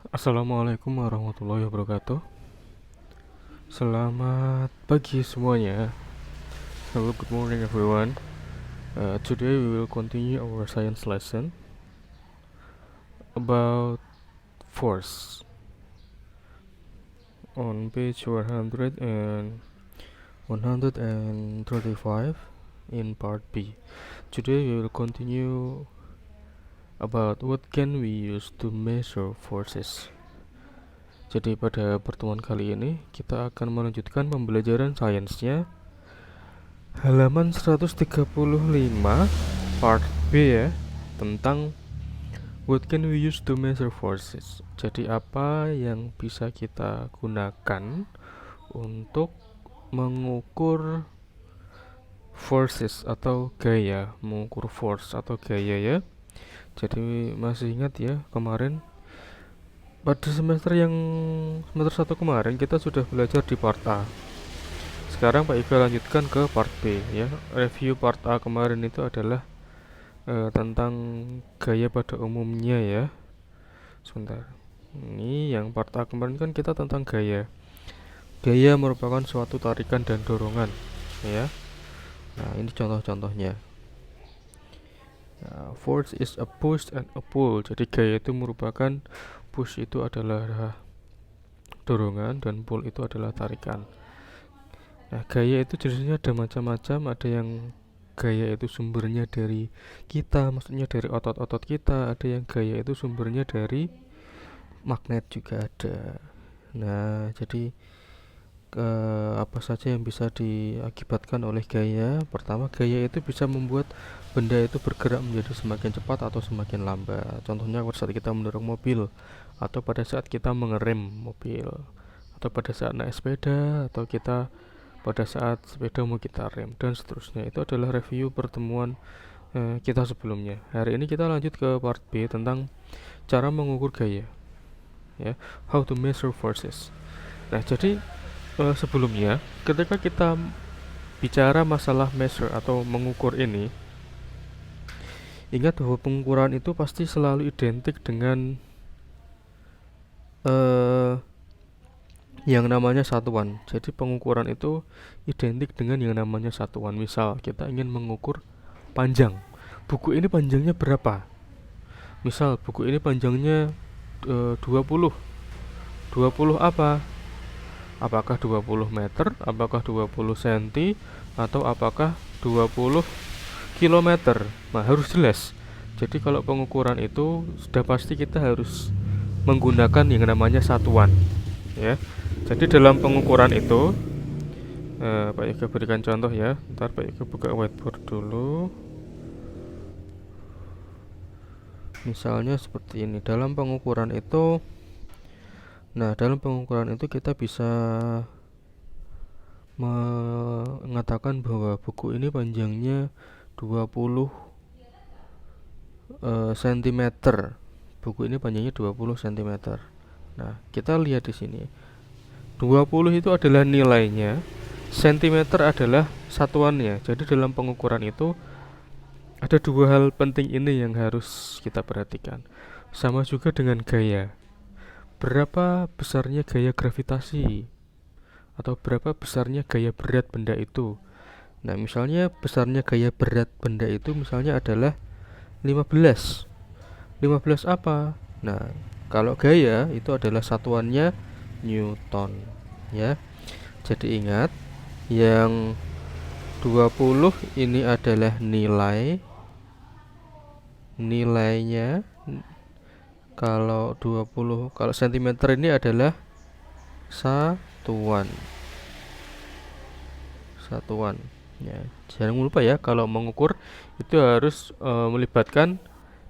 Assalamualaikum warahmatullahi wabarakatuh. Selamat pagi semuanya. Hello, good morning everyone. Today we will continue our science lesson about force on page 100 and 135 in part B. Today we will continue about what can we use to measure forces. Jadi pada pertemuan kali ini kita akan melanjutkan pembelajaran sainsnya halaman 135 part B ya, tentang what can we use to measure forces. Jadi apa yang bisa kita gunakan untuk mengukur forces atau gaya, mengukur force atau gaya ya. Jadi masih ingat ya, kemarin pada semester 1 kemarin kita sudah belajar di part A. Sekarang Pak Iga lanjutkan ke part B ya. Review part A kemarin itu adalah tentang gaya pada umumnya ya. Sebentar. Ini yang part A kemarin kan kita tentang gaya. Gaya merupakan suatu tarikan dan dorongan ya. Nah, ini contoh-contohnya. Nah, force is a push and a pull. Jadi gaya itu merupakan, push itu adalah dorongan dan pull itu adalah tarikan. Nah, gaya itu jenisnya ada macam-macam. Ada yang gaya itu sumbernya dari kita, maksudnya dari otot-otot kita. Ada yang gaya itu sumbernya dari magnet juga ada. Nah, jadi apa saja yang bisa diakibatkan oleh gaya? Pertama, gaya itu bisa membuat benda itu bergerak menjadi semakin cepat atau semakin lambat. Contohnya pada saat kita mendorong mobil, atau pada saat kita mengerem mobil, atau pada saat naik sepeda, atau kita pada saat sepeda mau kita rem, dan seterusnya. Itu adalah review pertemuan kita sebelumnya. Hari ini kita lanjut ke part B tentang cara mengukur gaya ya, how to measure forces. Nah, jadi sebelumnya ketika kita bicara masalah measure atau mengukur ini, ingat bahwa pengukuran itu pasti selalu identik dengan yang namanya satuan. Jadi pengukuran itu identik dengan yang namanya satuan. Misal kita ingin mengukur panjang. Buku ini panjangnya berapa? Misal buku ini panjangnya 20. 20 apa? Apakah 20 meter, apakah 20 cm, atau apakah 20 kilometer? Nah, harus jelas. Jadi kalau pengukuran itu sudah pasti kita harus menggunakan yang namanya satuan ya. Jadi dalam pengukuran itu Pak Yoga berikan contoh ya. Ntar Pak Yoga buka whiteboard dulu. Misalnya seperti ini. Dalam pengukuran itu, kita bisa mengatakan bahwa buku ini panjangnya 20 cm. Buku ini panjangnya 20 cm. Nah, kita lihat di sini. 20 itu adalah nilainya, cm adalah satuannya. Jadi dalam pengukuran itu ada dua hal penting ini yang harus kita perhatikan. Sama juga dengan gaya. Berapa besarnya gaya gravitasi, atau berapa besarnya gaya berat benda itu. Nah, misalnya besarnya gaya berat benda itu misalnya adalah 15. 15 apa? Nah, kalau gaya itu adalah satuannya Newton ya. Jadi ingat, yang 20 ini adalah nilainya. Kalau 20, kalau cm ini adalah satuan ya. Jangan lupa ya, kalau mengukur itu harus melibatkan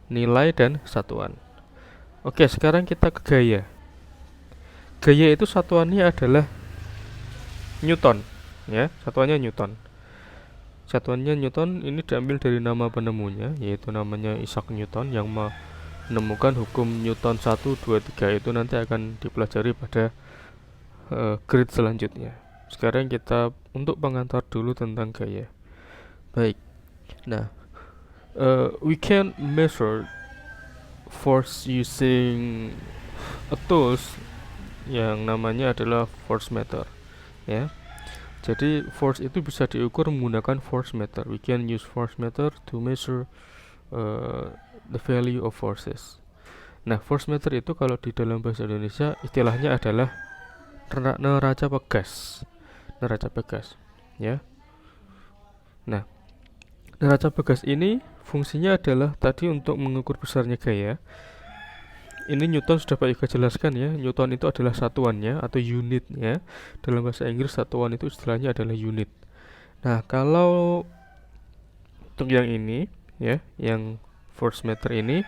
nilai dan satuan. Oke, sekarang kita ke gaya. Gaya itu satuannya adalah Newton ya, satuannya Newton. Satuannya Newton ini diambil dari nama penemunya, yaitu namanya Isaac Newton, yang menemukan hukum Newton 1, 2, 3. Itu nanti akan dipelajari pada grade selanjutnya. Sekarang kita untuk pengantar dulu tentang gaya. Baik. Nah, we can measure force using a tools yang namanya adalah force meter, ya. Jadi force itu bisa diukur menggunakan force meter. We can use force meter to measure the value of forces. Nah, force meter itu kalau di dalam bahasa Indonesia istilahnya adalah neraca pegas. Neraca pegas, ya. Nah, neraca pegas ini fungsinya adalah tadi untuk mengukur besarnya gaya. Ini Newton sudah Pak Yoga jelaskan ya. Newton itu adalah satuannya atau unitnya. Dalam bahasa Inggris satuan itu istilahnya adalah unit. Nah, kalau untuk yang ini ya, yang force meter ini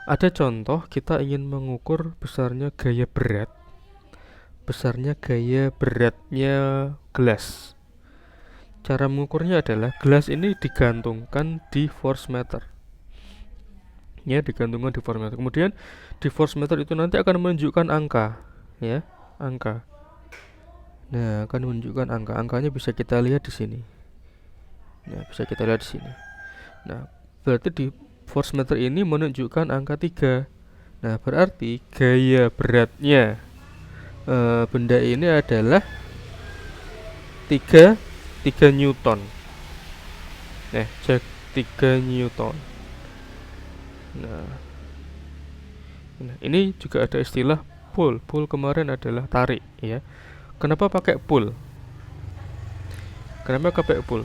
ada contoh kita ingin mengukur besarnya gaya beratnya gelas. Cara mengukurnya adalah gelas ini digantungkan di force meter. Ya, digantungkan di force meter. Kemudian di force meter itu nanti akan menunjukkan angka, ya, angka. Nah, akan menunjukkan angka. Angkanya bisa kita lihat di sini. Nah, bisa kita lihat di sini. Nah, berarti di force meter ini menunjukkan angka 3. Nah, berarti gaya beratnya benda ini adalah 3 Newton. Nah, cek 3 Newton. Nah, ini juga ada istilah pull. Pull kemarin adalah tarik, ya. Kenapa pakai pull?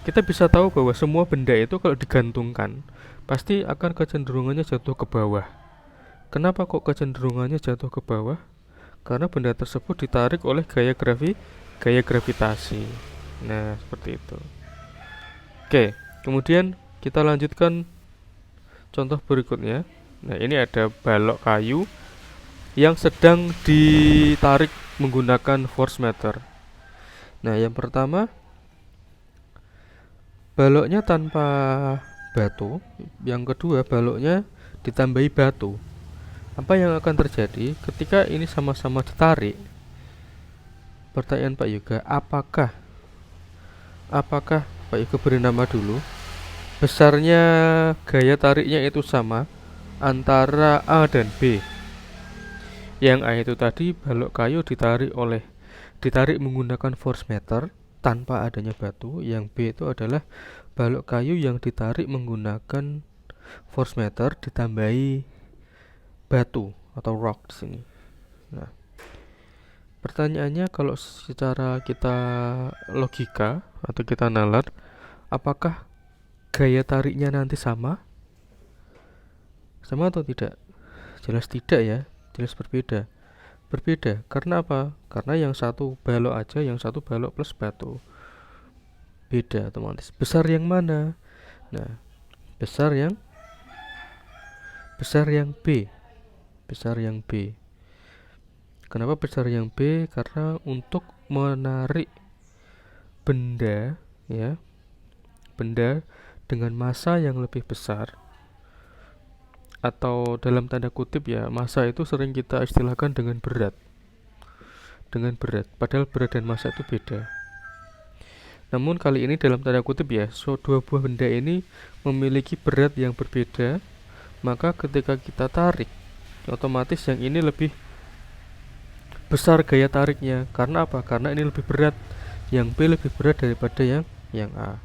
Kita bisa tahu bahwa semua benda itu kalau digantungkan pasti akan kecenderungannya jatuh ke bawah. Kenapa kok kecenderungannya jatuh ke bawah? Karena benda tersebut ditarik oleh gaya gravitasi. Nah, seperti itu. Oke, kemudian kita lanjutkan contoh berikutnya. Nah, ini ada balok kayu yang sedang ditarik menggunakan force meter. Nah, yang pertama, baloknya tanpa batu. Yang kedua, baloknya ditambahi batu. Apa yang akan terjadi ketika ini sama-sama ditarik? Pertanyaan Pak Yoga, apakah Pak Yoga beri nama dulu, besarnya gaya tariknya itu sama antara A dan B. Yang A itu tadi balok kayu ditarik menggunakan force meter tanpa adanya batu. Yang B itu adalah balok kayu yang ditarik menggunakan force meter ditambahi batu atau rock di sini. Nah, pertanyaannya kalau secara kita logika atau kita nalar, apakah gaya tariknya nanti sama? Sama atau tidak? Jelas tidak ya, jelas berbeda. Berbeda, karena apa? Karena yang satu balok aja, yang satu balok plus batu. Beda otomatis. Besar yang mana? Nah, besar yang B. Besar yang B. Kenapa besar yang B? Karena untuk menarik benda, ya, benda dengan massa yang lebih besar, atau dalam tanda kutip ya, massa itu sering kita istilahkan dengan berat. Padahal berat dan massa itu beda. Namun kali ini dalam tanda kutip ya, dua buah benda ini memiliki berat yang berbeda. Maka ketika kita tarik, otomatis yang ini lebih besar gaya tariknya. Karena apa? Karena ini lebih berat. Yang B lebih berat daripada yang A.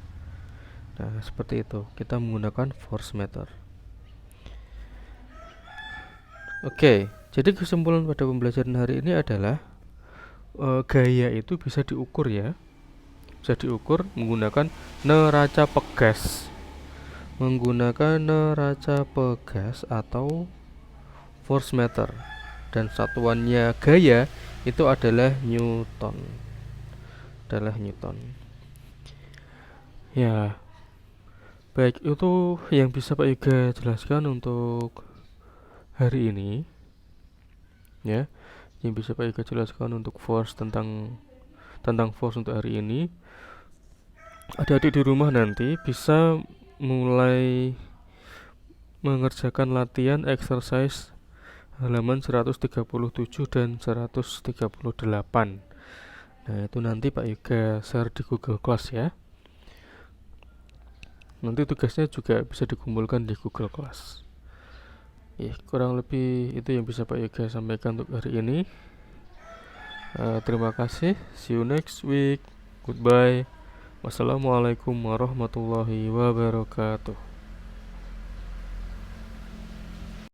Nah, seperti itu. Kita menggunakan force meter. Oke, jadi kesimpulan pada pembelajaran hari ini adalah gaya itu bisa diukur ya. Bisa diukur menggunakan neraca pegas. Atau force meter. Dan satuannya gaya itu adalah Newton. Ya, baik, itu yang bisa Pak Yoga jelaskan untuk hari ini. Ya, yang bisa Pak Yoga jelaskan untuk force tentang force untuk hari ini. Adik-adik di rumah nanti bisa mulai mengerjakan latihan exercise halaman 137 dan 138. Nah, itu nanti Pak Yoga share di Google Class ya. Nanti tugasnya juga bisa dikumpulkan di Google Class. Kurang lebih itu yang bisa Pak Yoga sampaikan untuk hari ini. Terima kasih, see you next week, goodbye, wassalamualaikum warahmatullahi wabarakatuh.